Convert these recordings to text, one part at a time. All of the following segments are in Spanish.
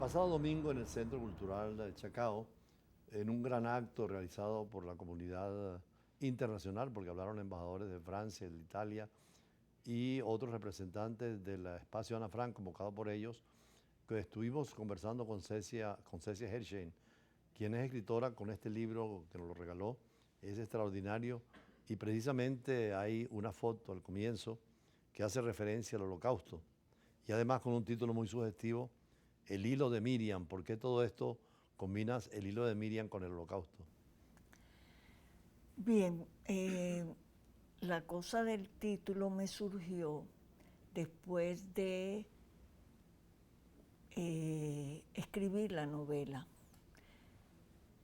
Pasado domingo en el Centro Cultural de Chacao, en un gran acto realizado por la comunidad internacional, porque hablaron embajadores de Francia, de Italia y otros representantes del espacio Ana Frank, convocado por ellos, que estuvimos conversando con Cecia Hersheim, quien es escritora con este libro que nos lo regaló, es extraordinario, y precisamente hay una foto al comienzo que hace referencia al Holocausto, y además con un título muy sugestivo, El hilo de Miriam. ¿Por qué todo esto combinas el hilo de Miriam con el Holocausto? Bien, la cosa del título me surgió después de escribir la novela.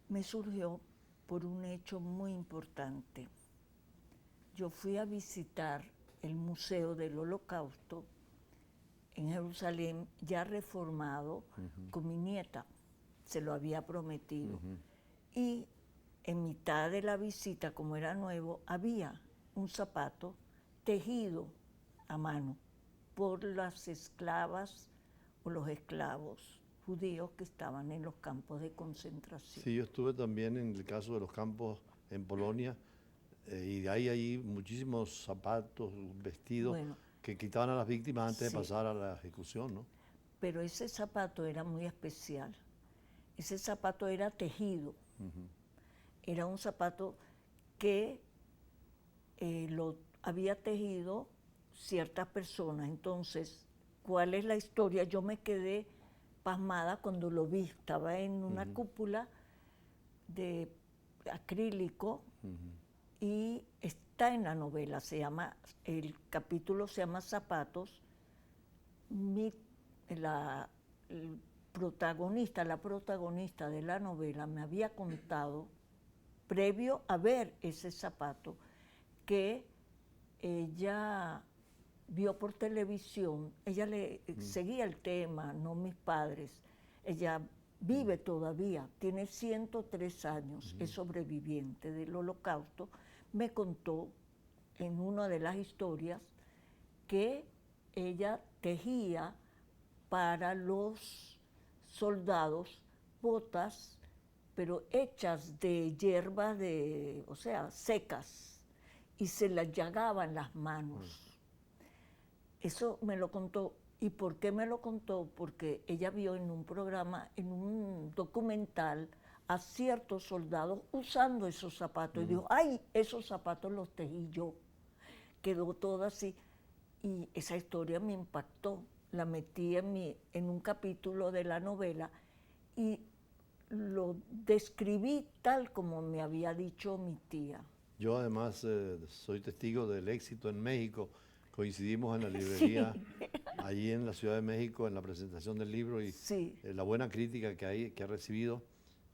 Me surgió por un hecho muy importante. Yo fui a visitar el Museo del Holocausto en Jerusalén, ya reformado, con mi nieta. Se lo había prometido. Y en mitad de la visita, como era nuevo, había un zapato tejido a mano por las esclavas o los esclavos judíos que estaban en los campos de concentración. Sí, yo estuve también en el caso de los campos en Polonia, y hay ahí muchísimos zapatos, vestidos Bueno, que quitaban a las víctimas antes de sí, pasar a la ejecución, ¿no? pero ese zapato era muy especial. Ese zapato era tejido. Era un zapato que lo había tejido ciertas personas. Entonces, ¿cuál es la historia? Yo me quedé pasmada cuando lo vi. Estaba en una cúpula de acrílico y está en la novela. El capítulo se llama Zapatos. La protagonista de la novela me había contado, previo a ver ese zapato, que ella vio por televisión, ella le seguía el tema, no mis padres, ella vive todavía, tiene 103 años, es sobreviviente del Holocausto, me contó en una de las historias que ella tejía para los soldados botas, pero hechas de hierbas, o sea, secas, y se las llagaban las manos. Eso me lo contó. ¿Y por qué me lo contó? Porque ella vio en un programa, en un documental, a ciertos soldados usando esos zapatos. Y dijo, ay, esos zapatos los tejí yo. Quedó todo así. Y esa historia me impactó. La metí en un capítulo de la novela y lo describí tal como me había dicho mi tía. Yo además soy testigo del éxito en México. Coincidimos en la librería Sí, allí en la Ciudad de México en la presentación del libro y sí, la buena crítica que ha recibido.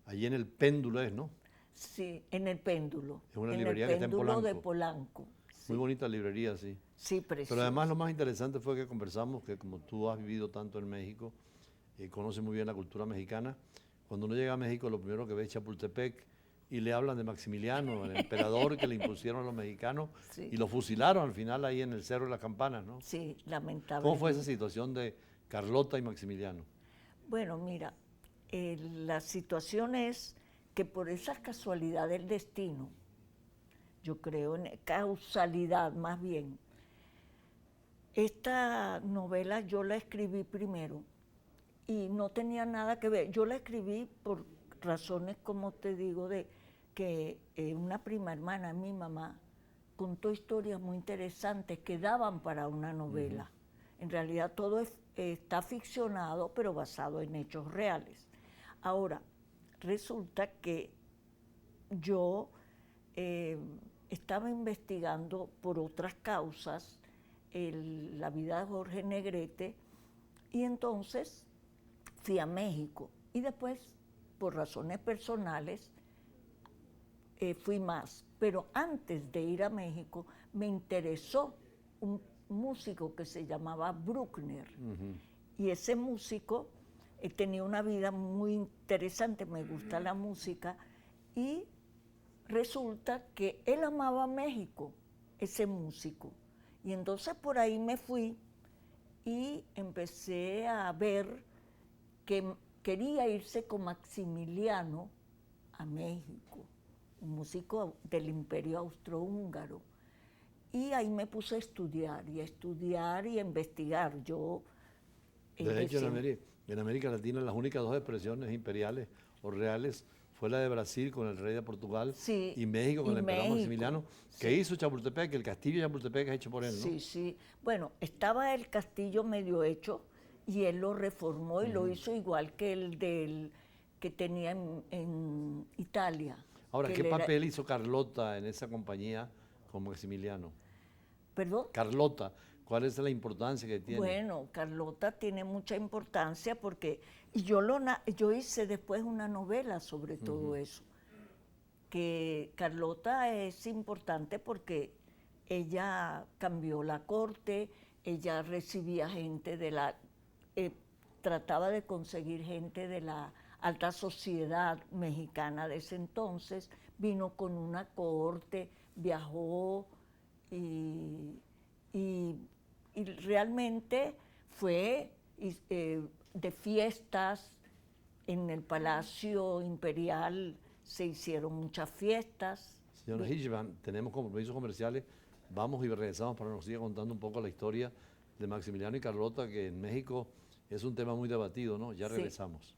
Allí en el Péndulo es, ¿no? sí, Es una en el librería que está en péndulo de Polanco. Polanco. Muy Sí, bonita librería, sí. sí, Pero además lo preciosa. más interesante fue que conversamos que como tú has vivido tanto en México, conoces muy bien la cultura mexicana, cuando uno llega a México lo primero que ve es Chapultepec y le hablan de Maximiliano, el emperador que le impusieron a los mexicanos y Sí, lo fusilaron al final ahí en el Cerro de las Campanas, ¿no? sí, ¿Cómo fue esa lamentablemente. situación de Carlota y Maximiliano? Bueno, mira, la situación es que por esa casualidad del destino, yo creo en causalidad más bien, esta novela yo la escribí primero y no tenía nada que ver. Yo la escribí por razones, como te digo, de que una prima hermana, mi mamá, contó historias muy interesantes que daban para una novela. En realidad todo está ficcionado, pero basado en hechos reales. Ahora, resulta que yo eh, estaba investigando por otras causas la vida de Jorge Negrete y entonces fui a México y después, por razones personales, fui más. Pero antes de ir a México me interesó un músico que se llamaba Bruckner. Y ese músico tenía una vida muy interesante, me gusta la música, y resulta que él amaba México, ese músico. Y entonces por ahí me fui y empecé a ver que quería irse con Maximiliano a México, un músico del Imperio Austrohúngaro. Y ahí me puse a estudiar y a investigar. Yo De hecho, en América Latina las únicas dos expresiones imperiales o reales fue la de Brasil con el rey de Portugal sí, y México con el emperador Maximiliano, que sí. hizo Chapultepec, el castillo de Chapultepec es hecho por él, ¿no? Sí, sí. Bueno, estaba el castillo medio hecho y él lo reformó y lo hizo igual que el que tenía en Italia. Ahora, que ¿qué él era- papel hizo Carlota en esa compañía con Maximiliano? ¿Perdón? Carlota, ¿cuál es la importancia que tiene? Bueno, Carlota tiene mucha importancia porque y yo hice después una novela sobre todo eso. Que Carlota es importante porque ella cambió la corte, ella recibía gente trataba de conseguir gente de la alta sociedad mexicana de ese entonces, vino con una cohorte, viajó y, y- y realmente fue de fiestas en el Palacio Imperial, se hicieron muchas fiestas. Señora Hirschman, tenemos compromisos comerciales, vamos y regresamos para que nos siga contando un poco la historia de Maximiliano y Carlota, que en México es un tema muy debatido, ¿no? Ya Sí. regresamos.